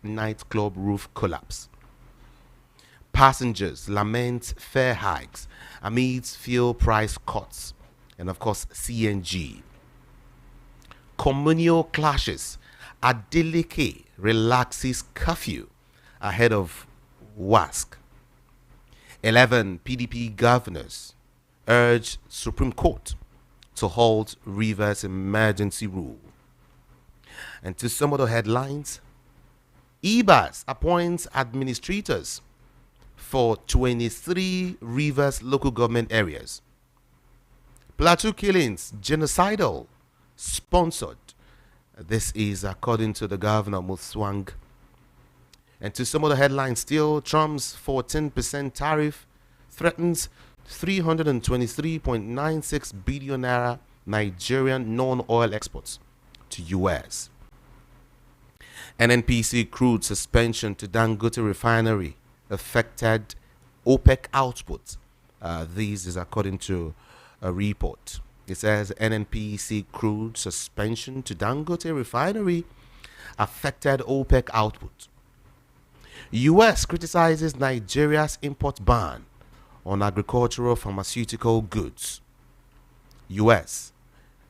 nightclub roof collapse. Passengers lament fare hikes amidst fuel price cuts. And of course, CNG. Communal clashes. Adeleke relaxes curfew ahead of WASC. 11 PDP governors urge Supreme Court to halt Rivers emergency rule. And to some of the headlines, Ibas appoints administrators for 23 Rivers local government areas. Plateau killings, genocidal, sponsored. This is according to the governor, Muswang. And to some of the headlines still, Trump's 14% tariff threatens 323.96 billion naira Nigerian non-oil exports to U.S. NNPC crude suspension to Dangote refinery affected OPEC output. This is according to a report. It says NNPC crude suspension to Dangote refinery affected OPEC output. U.S. criticizes Nigeria's import ban on agricultural pharmaceutical goods. U.S.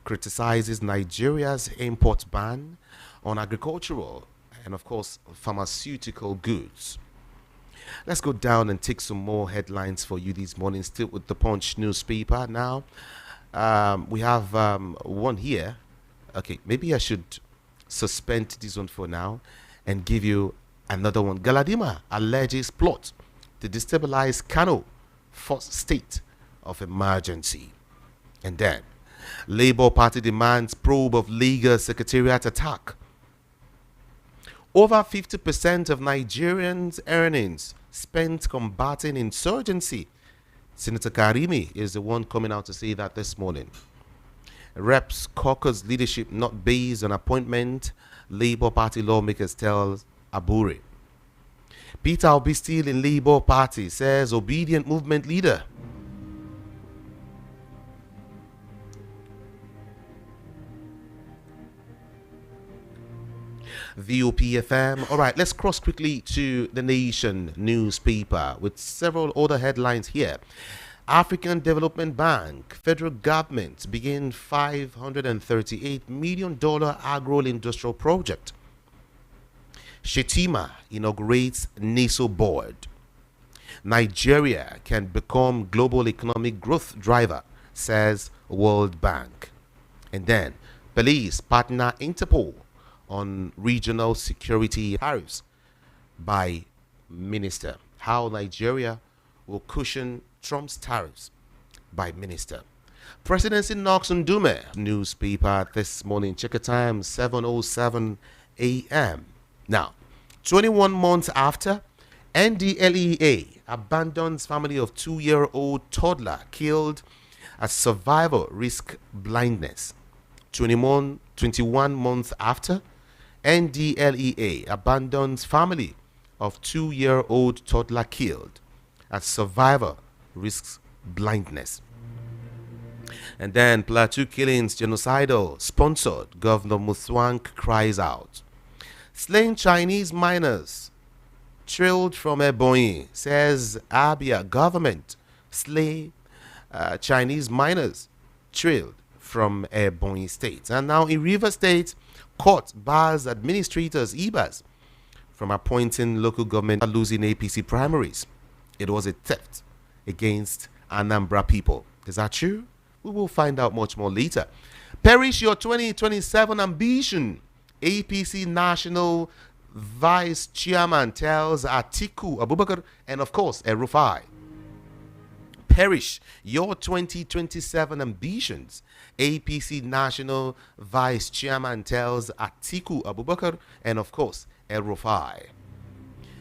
criticizes Nigeria's import ban on agricultural and, of course, pharmaceutical goods. Let's go down and take some more headlines for you this morning, still with the Punch newspaper. Now, we have one here. Okay, maybe I should suspend this one for now and give you another one. Galadima alleges plot to destabilize Kano, first state of emergency. And then, Labour Party demands probe of Lagos Secretariat attack. Over 50% of Nigerians' earnings spent combating insurgency. Senator Karimi is the one coming out to say that this morning. Reps caucus leadership not based on appointment, Labour Party lawmakers tell Abure. Peter Obi still in Labour Party, says obedient movement leader. VOPFM. All right, let's cross quickly to the Nation newspaper with several other headlines here. African Development Bank, federal government begin $538 million agro-industrial project. Shetima inaugurates NASO board. Nigeria can become global economic growth driver, says World Bank. And then, police partner Interpol on regional security tariffs by minister. How Nigeria will cushion Trump's tariffs by minister. Presidency knocks on Dume. Newspaper this morning. Check the time, 7:07 a.m. Now, 21 months after, NDLEA abandons family of 2-year-old toddler killed as survivor risk blindness. 21 months after, NDLEA abandons family of 2-year-old toddler killed as survivor risks blindness. And then Plateau killings genocidal sponsored. Governor Muswang cries out. Slain Chinese miners trailed from Ebonyi, says Abia government. Slay Chinese miners trailed from Ebonyi state. And now in River State, court bars administrators Ibas from appointing local government losing APC primaries. It was a theft against Anambra people. Is that true? We will find out much more later. Perish your 2027 ambition. APC National Vice Chairman tells Atiku Abubakar and of course El-Rufai. Perish your 2027 ambitions. APC National Vice Chairman tells Atiku Abubakar and of course El-Rufai.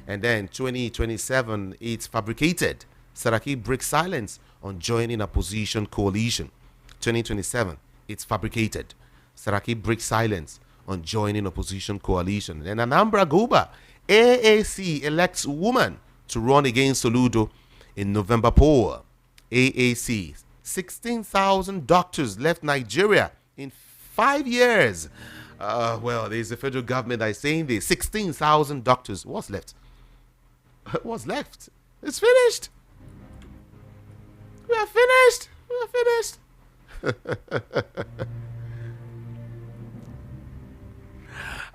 And then 2027, it's fabricated. Saraki breaks silence on joining opposition coalition. 2027, it's fabricated. Saraki breaks silence on joining opposition coalition. And Anambra Guba, AAC elects woman to run against Soludo in November poll. AAC, 16,000 doctors left Nigeria in 5 years Well, there's the federal government that is saying this. 16,000 doctors. What's left? What's left? It's finished. We are finished. We are finished.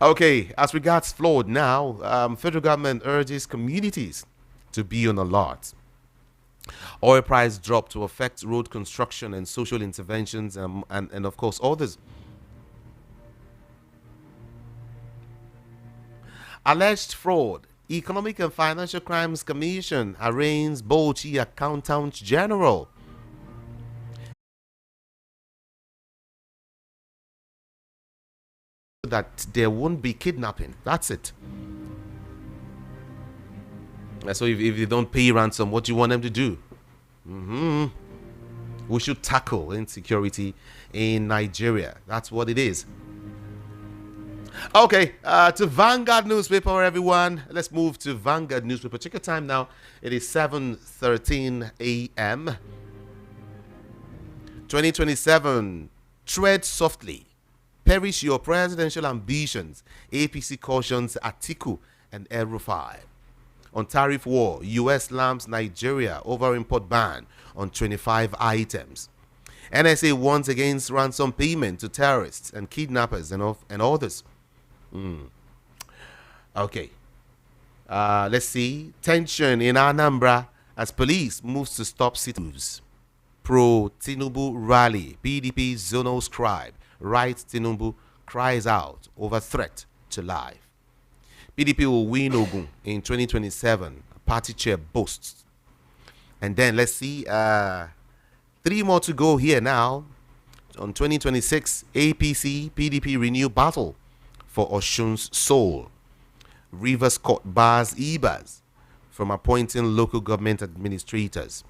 Okay, as regards flood now, federal government urges communities to be on alert. Oil price drop to affect road construction and social interventions, and of course others. Alleged fraud. Economic and Financial Crimes Commission arraigns Bauchi Accountant General. That there won't be kidnapping. That's it. So if they don't pay ransom, what do you want them to do? We should tackle insecurity in Nigeria. That's what it is. Okay, to Vanguard newspaper, everyone. Let's move to Vanguard newspaper. Check your time now. It is 7:13 a.m. 2027. Tread softly. Perish your presidential ambitions. APC cautions Atiku and El-Rufai. On tariff war, U.S. slams Nigeria over import ban on 25 items. NSA warns against ransom payment to terrorists and kidnappers and others. Okay. Let's see. Tension in Anambra as police moves to stop sit-ins. Pro-Tinubu rally. PDP zonal scribe writes Tinubu cries out over threat to life. PDP will win Ogun in 2027. Party chair boasts. And then let's see. 3 more to go here now. On 2026, APC, PDP renew battle for Oshun's soul. Rivers Court bars Ibas from appointing local government administrators.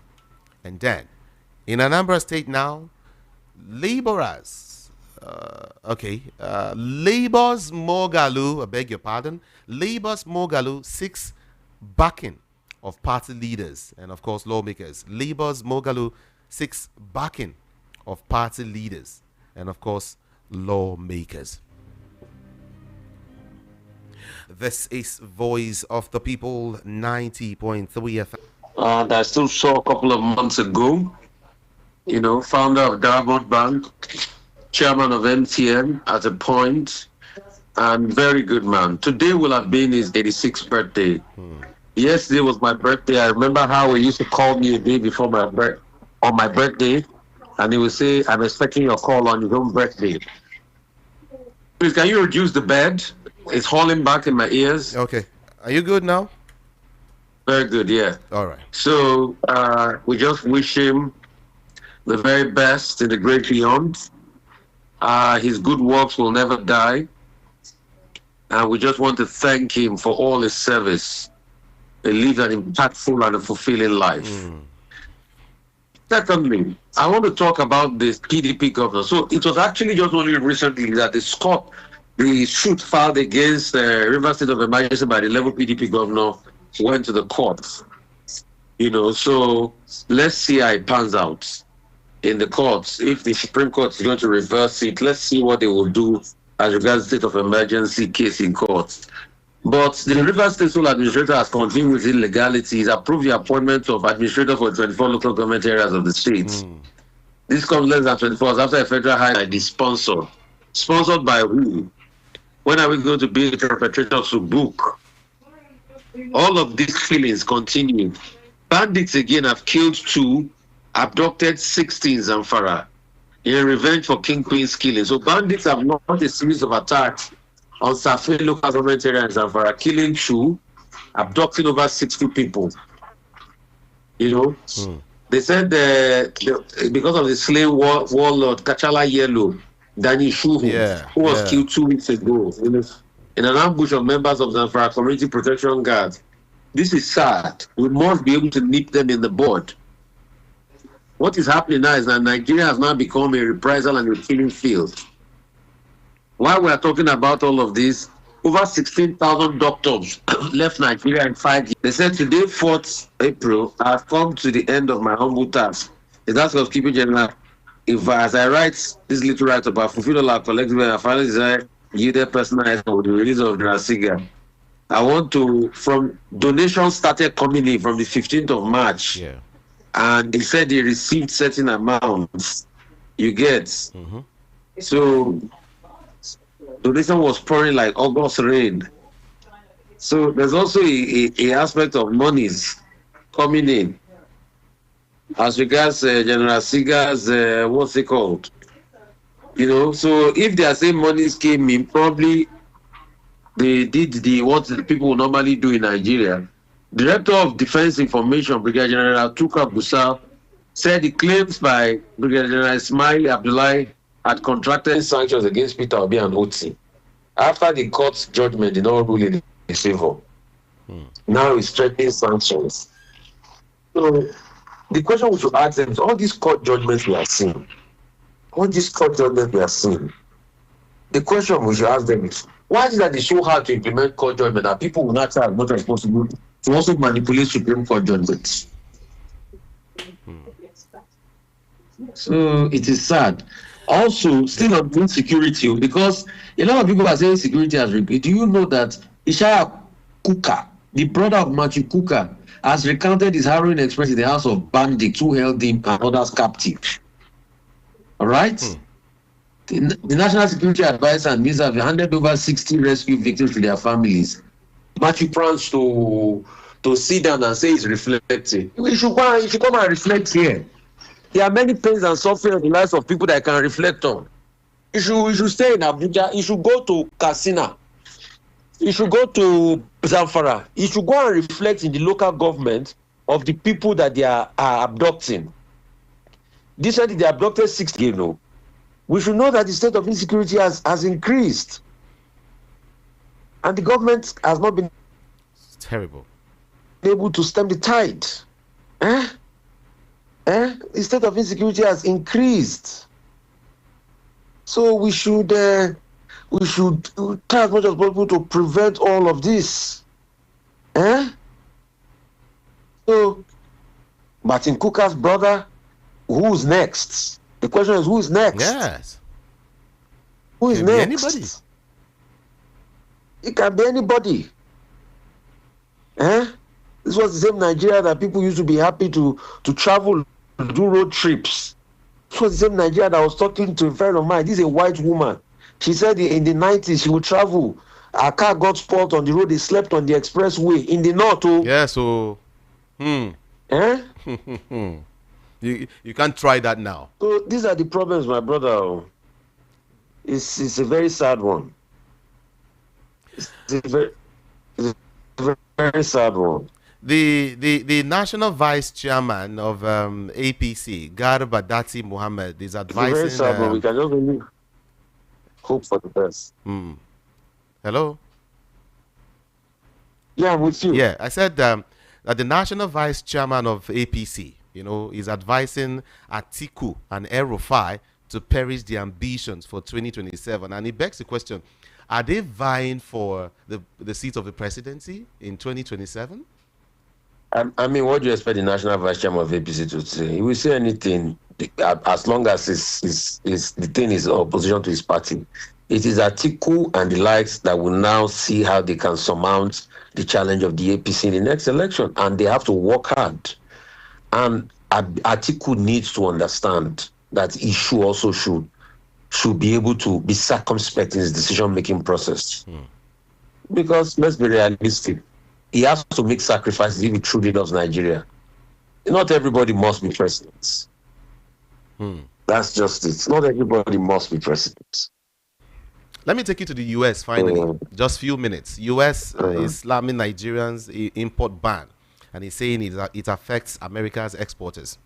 And then, in Anambra State now, laborers. Labor's Mogalu, I beg your pardon. Labor's Mogalu seeks backing of party leaders and, of course, lawmakers. Labor's Mogalu seeks backing of party leaders and, of course, lawmakers. This is Voice of the People, 90.3 FM. And I still saw a couple of months ago, founder of Diamond Bank, chairman of MTN at a point, and very good man. Today will have been his 86th birthday. Yesterday was my birthday. I remember how he used to call me a day before on my birthday, and he would say, "I'm expecting your call on your own birthday." Please, can you reduce the bed? It's hauling back in my ears. Okay. Are you good now? Very good, yeah. All right. So we just wish him the very best in the great beyond. His good works will never die. And we just want to thank him for all his service. He lived an impactful and a fulfilling life. Secondly, I want to talk about this PDP governor. So it was actually just only recently that the suit filed against the River State of Emergency by the level PDP governor went to the courts. So let's see how it pans out in the courts. If the Supreme Court is going to reverse it, let's see what they will do as regards the state of emergency case in court. But the River State Sole Administrator has continued with illegalities, approved the appointment of administrator for 24 local government areas of the state. This comes less than 24 hours after a federal high by the sponsor. Sponsored by who? When are we going to be perpetrators to book? All of these killings continue. Bandits again have killed 2, abducted 16 in Zamfara in revenge for Kingpin's killing. So bandits have launched a series of attacks on Safi local government area in Zamfara, killing 2, abducting over 60 people. They said because of the slain warlord Kachala Yellow, Danny Shuhu, who was killed 2 weeks ago in an ambush of members of Zamfara Community Protection Guard. This is sad. We must be able to nip them in the bud. What is happening now is that Nigeria has now become a reprisal and a killing field. While we are talking about all of this, over 16,000 doctors left Nigeria in 5 years. They said today, 4th April, I have come to the end of my humble task. The task of keeping general. If as I write this little write about fulfill all our collective and final desire yielded personal effort with the release of Drasiga. I want to, from donations started coming in from the 15th of March, Yeah. and they said they received certain amounts. You get. Mm-hmm. So donation was pouring like August rain. So there's also a aspect of monies coming in as regards General Siga's what's it called? So if they are saying monies came in, probably they did what the people normally do in Nigeria. Director of Defense Information, Brigadier General Tuka Busa, said the claims by Brigadier General Ismail Abdullahi had contracted sanctions against Peter Obi and Otsi after the court's judgment did not rule in his favor. Now he's threatening sanctions. So the question we should ask them is all these court judgments we are seeing, the question we should ask them is why is that it's so hard to implement court judgment that people will not try as much as possible to also manipulate Supreme Court judgments? So it is sad. Also, still on insecurity, because a lot of people are saying security has repeated. Do you know that Ishaya Kuka, the brother of Machi Kuka, has recounted his harrowing experience in the house of bandits who held him and others captive? All right? The National Security Advisor and Minister have handed over 60 rescue victims to their families. Matthew plans to sit down and say he's reflecting. You should come and reflect here. There are many pains and suffering in the lives of people that I can reflect on. You should stay in Abuja. You should go to Katsina. You should go to Zamfara. You should go and reflect in the local government of the people that they are abducting. This one, they abducted 60. We should know that the state of insecurity has increased. And the government has not been terrible able to stem the tide. The state of insecurity has increased. So we should try as much as possible to prevent all of this. So Martin Kuka's brother, who's next? The question is, who is next? Yes. Who is Can next? be anybody. It can be anybody. This was the same Nigeria that people used to be happy to travel, to do road trips. This was the same Nigeria that I was talking to a friend of mine. This is a white woman. She said in the 90s she would travel. Her car got spoiled on the road. They slept on the expressway in the north. Yeah, so you can't try that now. So these are the problems, my brother. It's a very sad one. It's a very sad one. The national vice chairman of APC, Garba Dati Muhammad, is advising. It's very sad one. We can just really hope for the best. Hello. Yeah, I'm with you. Yeah, I said that the national vice chairman of APC, is advising Atiku and El-Rufai to perish their ambitions for 2027, and it begs the question: are they vying for the seat of the presidency in 2027? I mean, what do you expect the national vice chairman of APC to say? He will say anything as long as the thing is opposition to his party. It is Atiku and the likes that will now see how they can surmount the challenge of the APC in the next election, and they have to work hard. And Atiku needs to understand that he should be able to be circumspect in his decision-making process. Because let's be realistic, he has to make sacrifices if he truly loves Nigeria. Not everybody must be president. That's just it. Not everybody must be president. Let me take you to the U.S. finally. Just few minutes. U.S. is slamming Nigerians' import ban, and he's saying it affects America's exporters.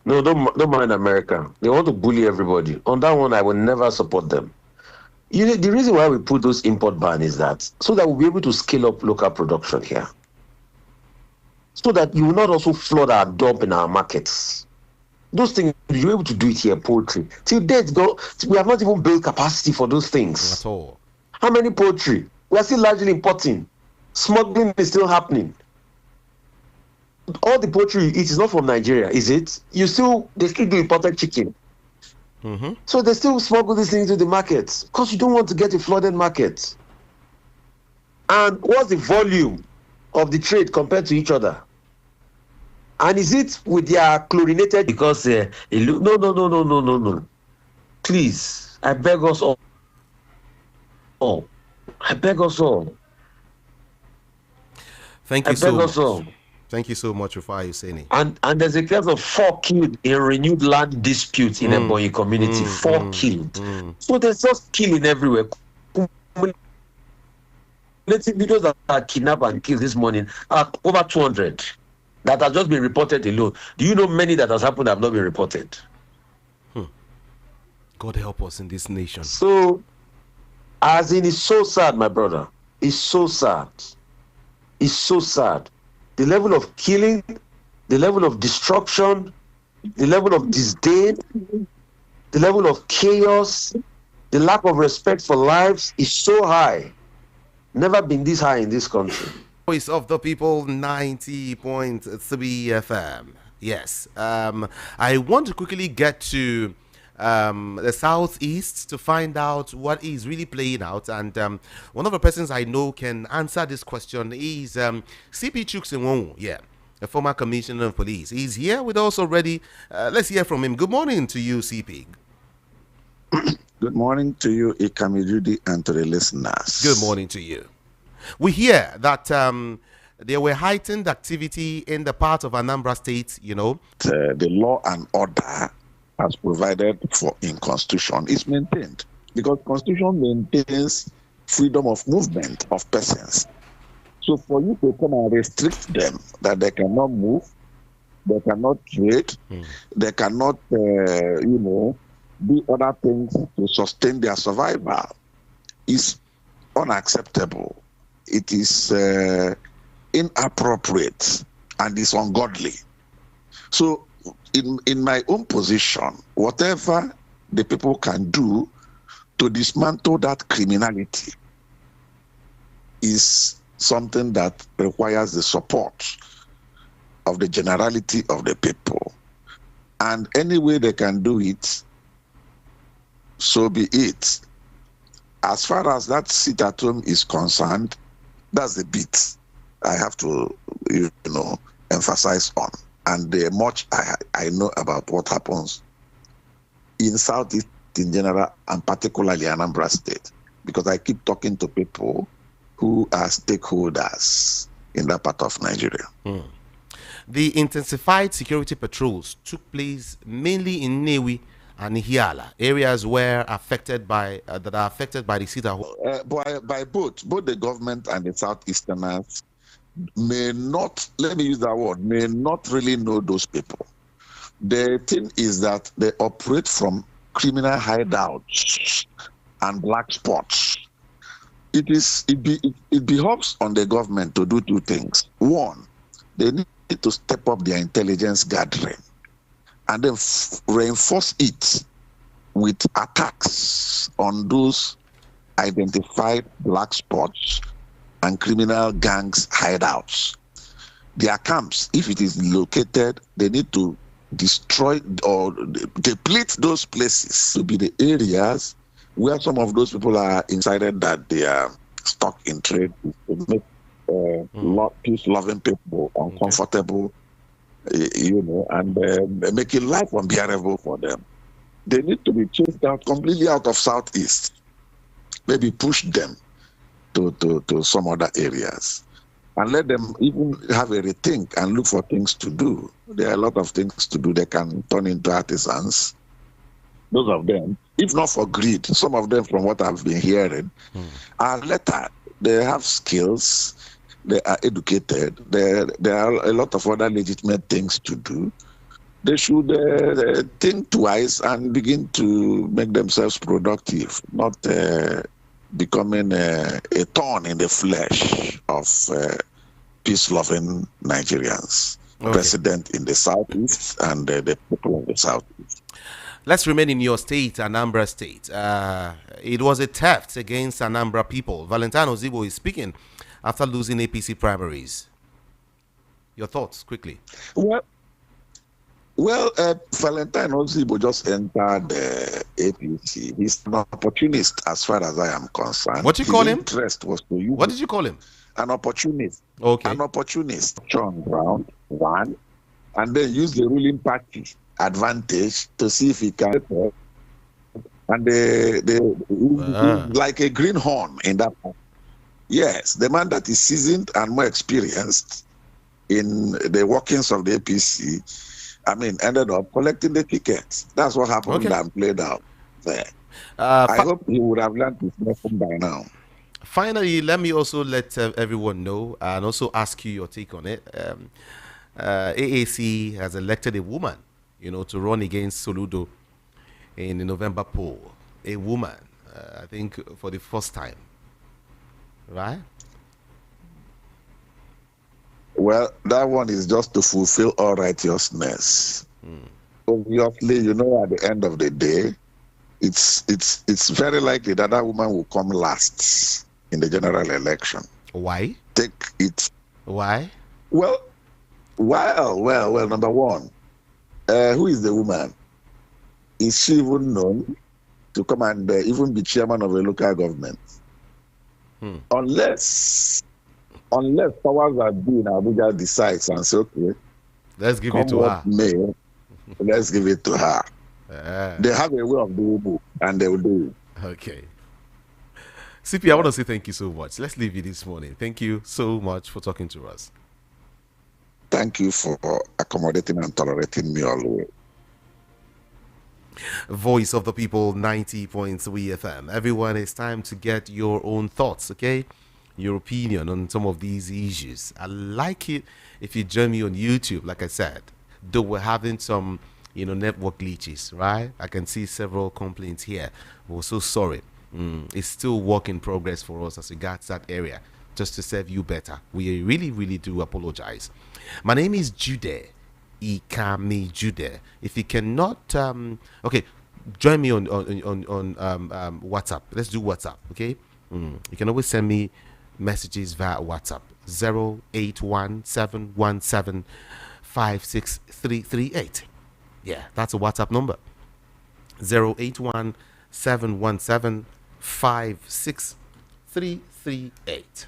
No, don't mind America. They want to bully everybody. On that one, I will never support them. The reason why we put those import ban is that so that we'll be able to scale up local production here. So that you will not also flood our dump in our markets. Those things, you're able to do it here, poultry. Till date, we have not even built capacity for those things. At all. How many poultry? We are still largely importing. Smuggling is still happening. All the poultry you eat is not from Nigeria, is it? They still do imported chicken. So they still smuggle this thing into the market because you don't want to get a flooded market. And what's the volume of the trade compared to each other? And is it with their chlorinated? Because no. Please, I beg us all. I beg us all. Thank you so much. Thank you so much, Rufai Hussaini. And there's a case of 4 killed in renewed land disputes in Ebonyi community. 4 killed. So there's just killing everywhere. Videos that are kidnapped and killed this morning are over 200 that have just been reported alone. Do you know many that has happened that have not been reported? God help us in this nation. So, as in, it's so sad, my brother. It's so sad. It's so sad. The level of killing, the level of destruction, the level of disdain, the level of chaos, the lack of respect for lives is so high. Never been this high in this country. Voice of the People, 90.3 FM. Yes. I want to quickly get to the southeast to find out what is really playing out, and one of the persons I know can answer this question is CP Chukwuemeka, a former commissioner of police. He's here with us already. Let's hear from him. Good morning to you, CP. Good morning to you, Ikami Judy, and to the listeners. Good morning to you. We hear that there were heightened activity in the part of Anambra State, The law and order as provided for in Constitution is maintained, because Constitution maintains freedom of movement of persons. So for you to come and restrict them, that they cannot move, they cannot trade, they cannot, do other things to sustain their survival, is unacceptable. It is inappropriate and is ungodly. So in my own position, whatever the people can do to dismantle that criminality is something that requires the support of the generality of the people. And any way they can do it, so be it. As far as that sit at home is concerned, that's the bit I have to, emphasize on. And the much I know about what happens in Southeast in general, and particularly Anambra State, because I keep talking to people who are stakeholders in that part of Nigeria. The intensified security patrols took place mainly in Newi and Hiala, areas where that are affected by the Sita. By both the government and the Southeasterners may not, let me use that word, may not really know those people. The thing is that they operate from criminal hideouts and black spots. It behoves on the government to do 2 things. One, they need to step up their intelligence gathering and then reinforce it with attacks on those identified black spots and criminal gangs hideouts. Their camps, if it is located, they need to destroy or deplete those places to be the areas where some of those people are incited that they are stuck in trade to make peace-loving people uncomfortable, and making life unbearable for them. They need to be chased out completely out of Southeast. Maybe push them to some other areas, and let them even have a rethink and look for things to do. There are a lot of things to do. They can turn into artisans. Those of them, if not for greed, some of them, from what I've been hearing, are lettered. They have skills. They are educated. There are a lot of other legitimate things to do. They should think twice and begin to make themselves productive, not becoming a thorn in the flesh of peace-loving Nigerians. Okay. President in the Southeast and the people in the Southeast. Let's remain in your state, Anambra State. It was a theft against Anambra people. Valentine Ozibo is speaking after losing APC primaries. Your thoughts, quickly. Well, Valentine Osibo just entered the APC. He's an opportunist as far as I am concerned. What you His call him? interest was to use What did you call him? an opportunist. Okay. An opportunist on ground, one, and then use the ruling party advantage to see if he can. And like a greenhorn in that. Yes, the man that is seasoned and more experienced in the workings of the APC, I mean, ended up collecting the tickets. That's what happened and played out there. I hope he would have learned his lesson by now. Finally, let me also let everyone know and also ask you your take on it. AAC has elected a woman, to run against Soludo in the November poll. A woman, I think, for the first time. Right? Well, that one is just to fulfill all righteousness. Obviously, at the end of the day, it's very likely that woman will come last in the general election. Why? Take it. Why? Well, number one, who is the woman? Is she even known to come and even be chairman of a local government? Unless powers that be in Abuja decides and say, okay, let's give it to her. Let's give it to her. They have a way of doing it, and they will do it. Okay. CP, I want to say thank you so much. Let's leave you this morning. Thank you so much for talking to us. Thank you for accommodating and tolerating me all the way. Voice of the People 90.3 FM. Everyone, it's time to get your own thoughts, okay? Your opinion on some of these issues. I like it if you join me on YouTube, like I said. Though we're having some, network glitches, right? I can see several complaints here. We're so sorry. It's still work in progress for us as regards that area, just to serve you better. We really, really do apologize. My name is Jude. Ikami Jude. If you cannot, join me on WhatsApp. Let's do WhatsApp, okay? You can always send me messages via WhatsApp. 081-717-56338. Yeah, that's a WhatsApp number. 081-717-56338.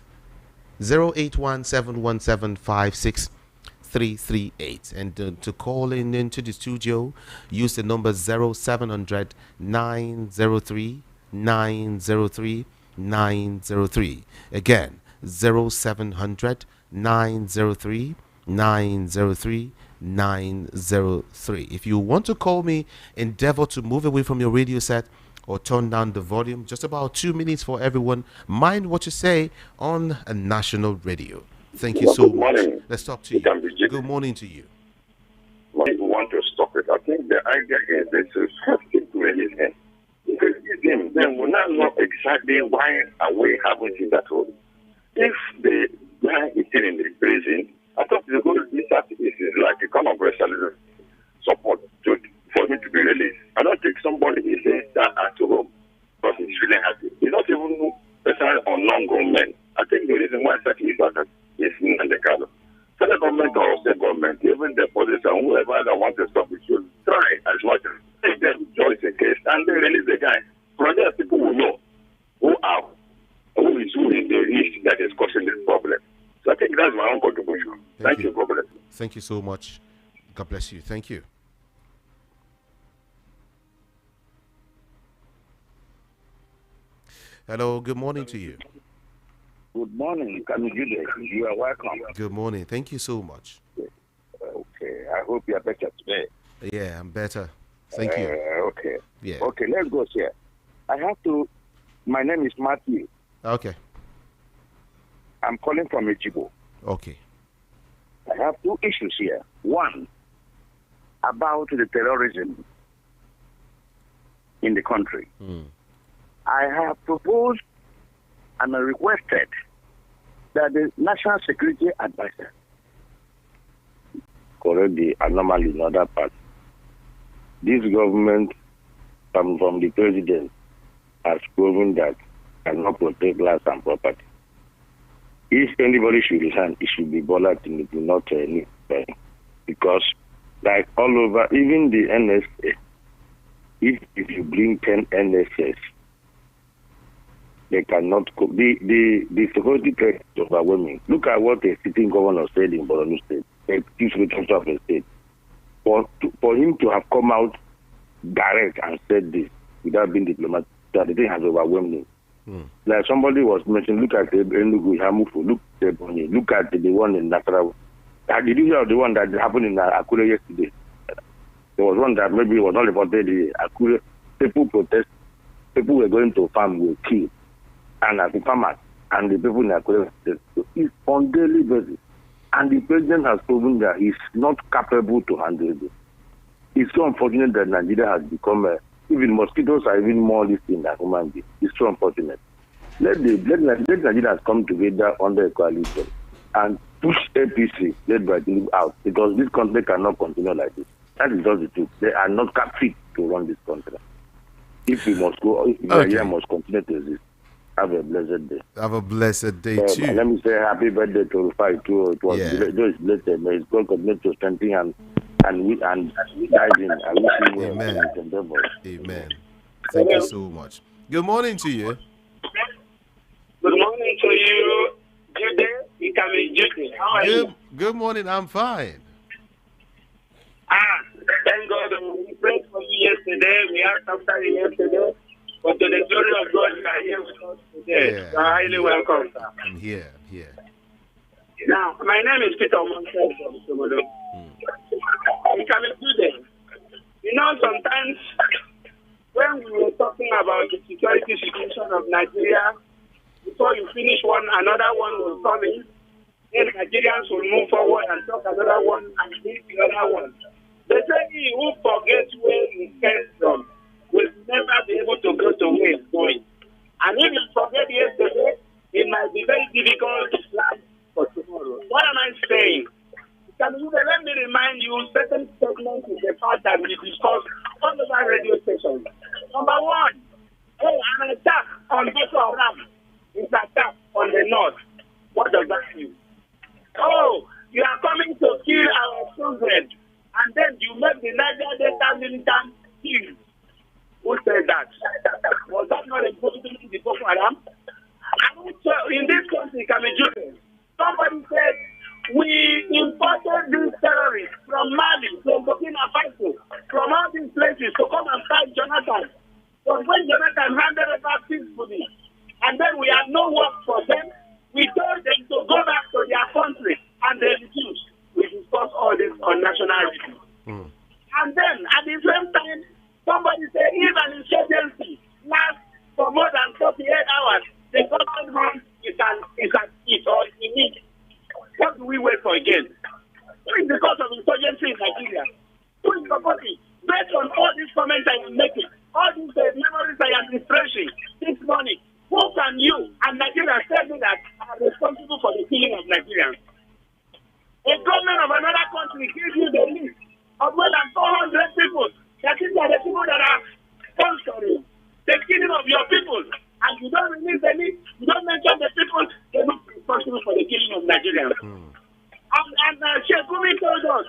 081-717-56338. And to call into the studio, use the number 0700 903 903 903. Again, 0700 903 903 903. If you want to call me, endeavor to move away from your radio set or turn down the volume. Just about 2 minutes for everyone. Mind what you say on a national radio. Thank you so much. Let's talk to you. Good morning to you. We want to stop it. I think the idea is that to have to release him. Because then we'll not know exactly why are we having to that role. If the guy is still in the prison, I thought the whole research is like a kind of resolution support for him to be released. I don't think somebody is saying that at home because he's feeling happy. He's not even personal or non-grown men. I think the reason why such is that is in the kind of federal government or state government, even the police and whoever that wants to stop it should try as much as take them, join the case, and they release the guy. From there, people will know who is the risk that is causing this problem. So I think that's my own contribution. Thank you. God bless. Thank you so much. God bless you. Thank you. Hello, good morning to you. Good morning, you are welcome. Good morning. Thank you so much. Okay, I hope you are better today. Yeah, I'm better. Thank you. Okay. Yeah. Okay, let's go here. My name is Matthew. Okay. I'm calling from Ejibo. Okay. I have two issues here. One, about the terrorism in the country. I have proposed and requested that the National Security Advisor correct the anomaly in other parts. This government, from the president, has proven that cannot protect lives and property. If anybody should resign, it should be Bola Tinubu, not anybody, because Like all over, even the NSA, if you bring 10 NSS, they cannot go. The security threat is overwhelming. Look at what a sitting governor said in Borno State, a chief secretary of the state. For him to have come out direct and said this without being diplomatic, that the thing has overwhelmed him. Like somebody was mentioning, look at the Enugu, Hamufu, look at the Bonny, look at the one in Nasarawa. Did you hear the one that happened in Akure yesterday? There was one that maybe was not reported. Akure, people protest, people were going to farm were killed, and the farmers and the people in Akure. So it's on daily basis, and the president has proven that he's not capable to handle it. It's so unfortunate that Nigeria has become even mosquitoes are even more listed than human beings. It's so unfortunate. Let Nigerians come together under a coalition and push APC led by Tinubu out, because this country cannot continue like this. That is just the truth. They are not fit to run this country. If we must go, if Nigeria must continue to exist. Have a blessed day. Have a blessed day too. Let me say happy birthday to Rufai too. It was blessed. May His God continue to strengthen and guide him. I wish him well. Amen. Amen. Thank you so much. Good morning to you. Good morning to you, Jude. You can be Jude. How are you? Good morning. I'm fine. Thank God. We prayed for you yesterday. We asked after you yesterday. But to the glory of God, you are here with us today. Yeah, You are highly welcome, sir. I'm here. Now, my name is Peter Montes from Somodo. You can be Jude. You know, sometimes when we were talking about the security situation of Nigeria, before you finish one, another one will come in. Then Nigerians will move forward and talk another one and leave the other one. They say he who forgets where he came from will never be able to go to where he's going. And if you forget yesterday, it might be very difficult to plan for tomorrow. What am I saying? Let me remind you certain statements in the past that we discussed on the radio stations. Number one, an attack on Boko Haram is an attack on the north. What does that mean? You are coming to kill our children, and then you make the Niger Delta militant kill. Who said that? Was that not a possibility in Boko Haram? In this country, somebody said, we imported these terrorists from Mali, from Burkina Faso, from all these places to come and fight Jonathan. But when Jonathan handed over peacefully, and then we had no work for them, we told them to go back to their country, and they refused. We discussed all this on national review. And then, at the same time, somebody said, if an insurgency lasts for more than 48 hours, the government is at it or in it. What do we wait for again? It's because of insurgency in Nigeria. Who is supporting? Based on all these comments I am making, all these memories I am refreshing this morning, who can you and Nigeria tell me that are responsible for the killing of Nigerians? A government of another country gives you the list of more than 400 people. That is the people that are sponsoring the killing of your people. And you don't release any, you don't mention the people, they are not responsible for the killing of Nigerians. And Sheikh Gumi told us,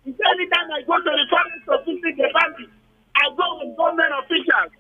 he said, anytime I go to the forest to visit the bandits, I go with government officials.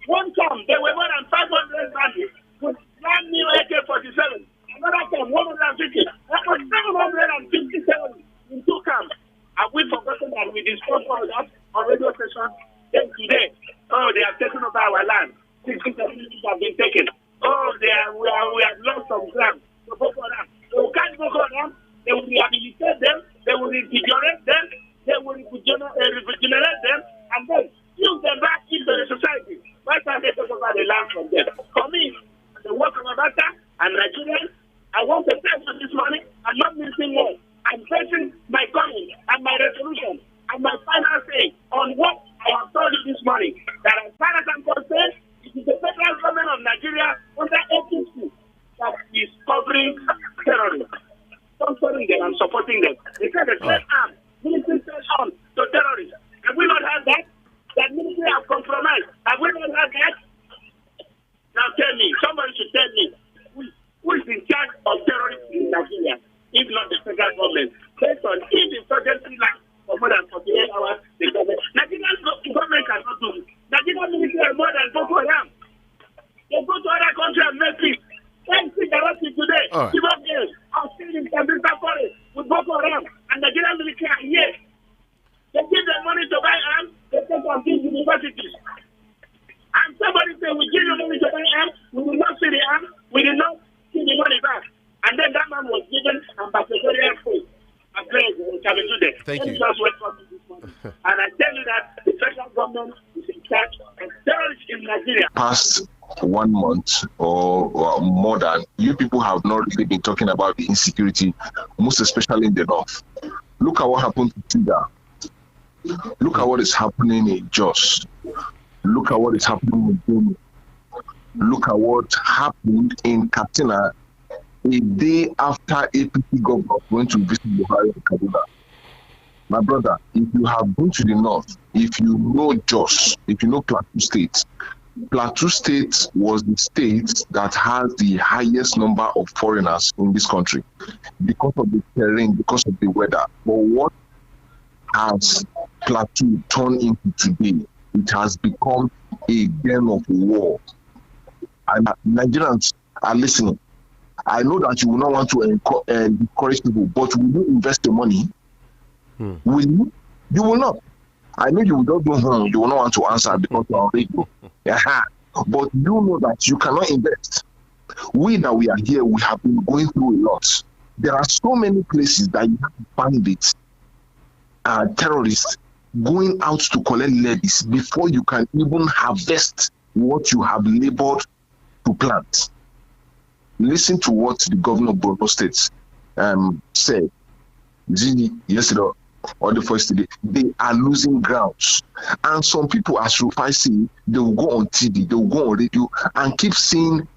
One time, there were more than 500 bandits with brand new AK-47. Another time, 150. That was 757 in two camps. Have we forgotten that we discussed all that on radio station? Then today, they have taken over our land. 60 communities have been taken. We have lost some ground. So we can't go on. They will rehabilitate them. They will revigorate them. They will regenerate them. And then use them back into the society. Why can't they take over the land from them? For me, the work of Abata and Nigerians, I want to tell you this morning, I'm not missing one. I'm facing my comment and my resolution and my final say on what I have told you this morning. That as far as I'm concerned, it is the federal government of Nigeria under APC that is covering terrorism, sponsoring them and supporting them. They said the third arm, military third arm to terrorists. Have we not had that? That military have compromised. Have we not had that? Now tell me, somebody should tell me, who is in charge of terrorism in Nigeria, if not the federal government, based on if insurgency lasts for more than 48 can do that. Thank Let me you. just welcome you this morning. And I tell you that the federal government is in charge of terrorists in Nigeria. Past 1 month or more than, you people have not really been talking about the insecurity, most especially in the north. Look at what happened to Tiga. Look at what is happening in Jos. Look at what is happening in Benue. Look at what happened in Katsina a day after APC governor went to visit Buhari in Kaduna. My brother, if you have been to the north, if you know Jos, if you know Plateau State was the state that has the highest number of foreigners in this country because of the terrain, because of the weather. But what has Plateau turned into today? It has become a den of war. And Nigerians are listening. I know that you will not want to encourage people, but will you invest the money? Will you? You will not. I know you will not go home. You will not want to answer because you are already. But you know that you cannot invest. We that we are here, we have been going through a lot. There are so many places that you have to find it. Terrorists going out to collect levies before you can even harvest what you have labored to plant. Listen to what the governor of Borno State said yesterday or the first day. They are losing grounds. And some people, as Rufai say, they will go on TV, they will go on radio and keep saying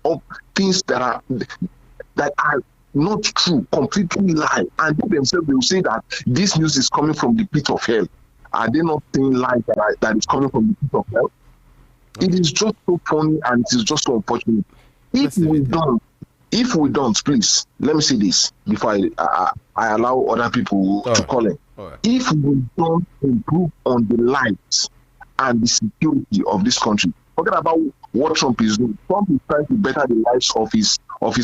things that are not true, completely lie. And they themselves, they will say that this news is coming from the pit of hell. Are they not saying lies that is coming from the pit of hell? It is just so funny and it is just so unfortunate. If we don't, please, let me say this before I allow other people to call in. Right. If we don't improve on the lives and the security of this country, forget about what Trump is doing. Trump is trying to better the lives of his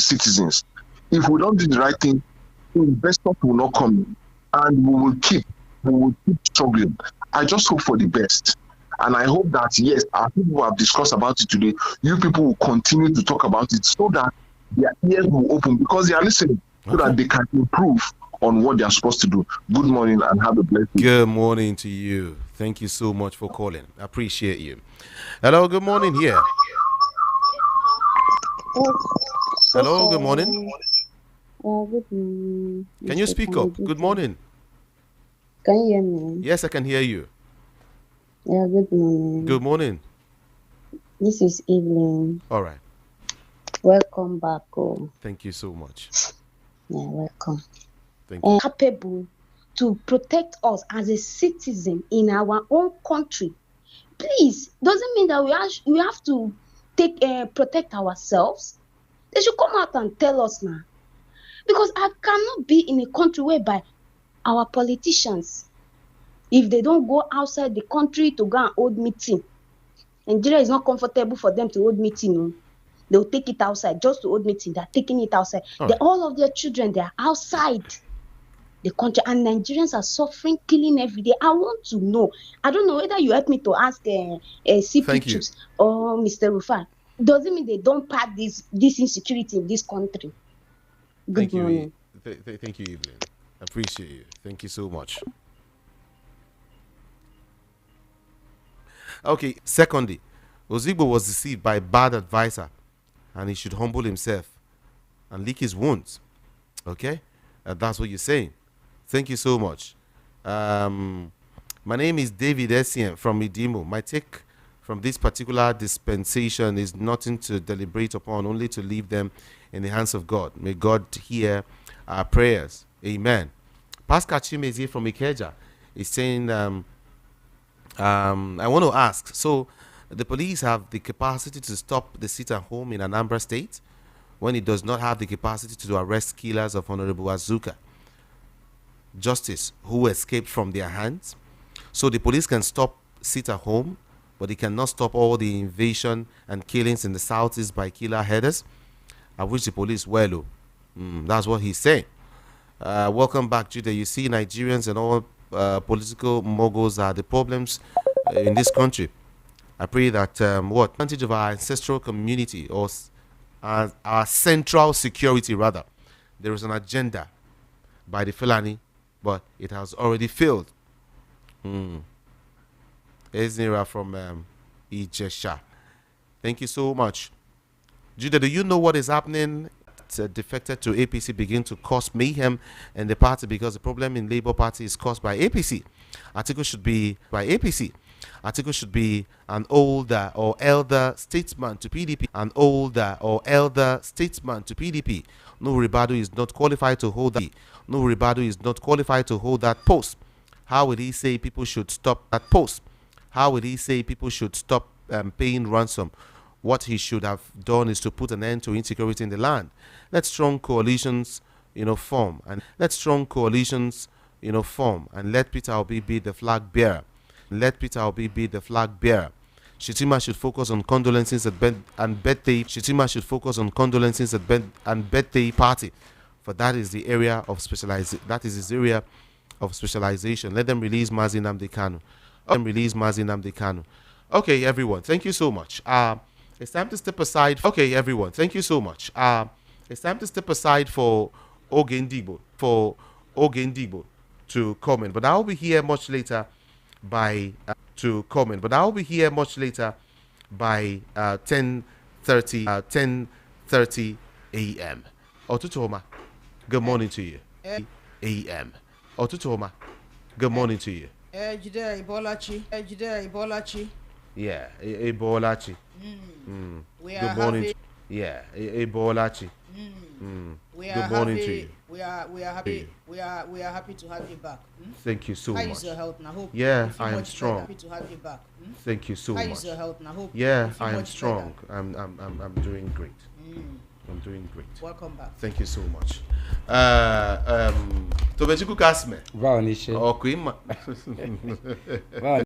citizens. If we don't do the right thing, investors will not come in, and we will keep struggling. I just hope for the best. And I hope that, yes, our people have discussed about it today. You people will continue to talk about it so that their ears will open because they are listening, so that they can improve on what they are supposed to do. Good morning and have a blessed day. Good morning to you. Thank you so much for calling. I appreciate you. Hello, good morning here. Hello, good morning. Good morning. Can you speak up? Good morning. Can you hear me? Yes, I can hear you. Yeah, good morning. Good morning. This is Evelyn. All right. Welcome back. Thank you so much. Yeah, welcome. Thank you. Capable to protect us as a citizen in our own country. Please, doesn't mean that we have to protect ourselves. They should come out and tell us now. Because I cannot be in a country whereby our politicians, if they don't go outside the country to go and hold meeting, Nigeria is not comfortable for them to hold meeting. No? They'll take it outside just to hold meeting. They're taking it outside. All of their children, they're outside the country, and Nigerians are suffering, killing every day. I want to know. I don't know whether you help me to ask CP Chiefs or Mr. Rufai. Doesn't mean they don't pack this insecurity in this country. Thank you. Thank you, Evelyn. I appreciate you. Thank you so much. Okay, secondly, Ozigbo was deceived by a bad advisor, and he should humble himself and lick his wounds. Okay? That's what you're saying. Thank you so much. My name is David Essien from Idimo. My take from this particular dispensation is nothing to deliberate upon, only to leave them in the hands of God. May God hear our prayers. Amen. Pascal Chimezie from Ikeja is saying, I want to ask, so the police have the capacity to stop the sit-at-home in Anambra State when it does not have the capacity to arrest killers of Honorable Azuka Justice who escaped from their hands? So the police can stop sit-at-home, but they cannot stop all the invasion and killings in the southeast by killer headers? I wish the police well. That's what he's saying. Welcome back, Judah. You see, Nigerians and all political moguls are the problems in this country. I pray that advantage of our ancestral community, or our central security rather, there is an agenda by the Fulani but it has already failed. Eznira from Ijesha. Thank you so much. Judah, do you know what is happening? Defected to APC begin to cause mayhem in the party because the problem in Labour Party is caused by APC. Article should be by APC. Article should be an older or elder statesman to PDP. An older or elder statesman to PDP. No Ribadu is not qualified to hold that. No Ribadu is not qualified to hold that post. How would he say people should stop that post? How would he say people should stop paying ransom? What he should have done is to put an end to insecurity in the land. Let strong coalitions, form, and let strong coalitions, form, and let Peter Obi be the flag bearer. Let Peter Obi be the flag bearer. Shitima should focus on condolences and birthday. Shitima should focus on condolences and birthday party, for that is the area of specialization. That is his area of specialization. Let them release Mazi Nnamdi Kanu. Okay, everyone. Thank you so much. It's time to step aside. Okay, everyone. Thank you so much. It's time to step aside for Ogendigbo to comment, but I'll be here much later by 10:30 a.m. Otutoma, good morning to you. A.m. Otutoma, good morning to you. Ejide Ibolachi. Yeah, Ebolachi. Good morning. Yeah, Ebolachi. Good morning to you. We are happy. We are happy to have you back. Thank you so much. How is your health now? Hope I am strong. Happy to have you back. Thank you so much. How is your health now? Hope I am strong. I'm doing great. I'm doing great. Welcome back. Thank you so much. Tobechiku Kasme. Wow, Nisha. Okwima.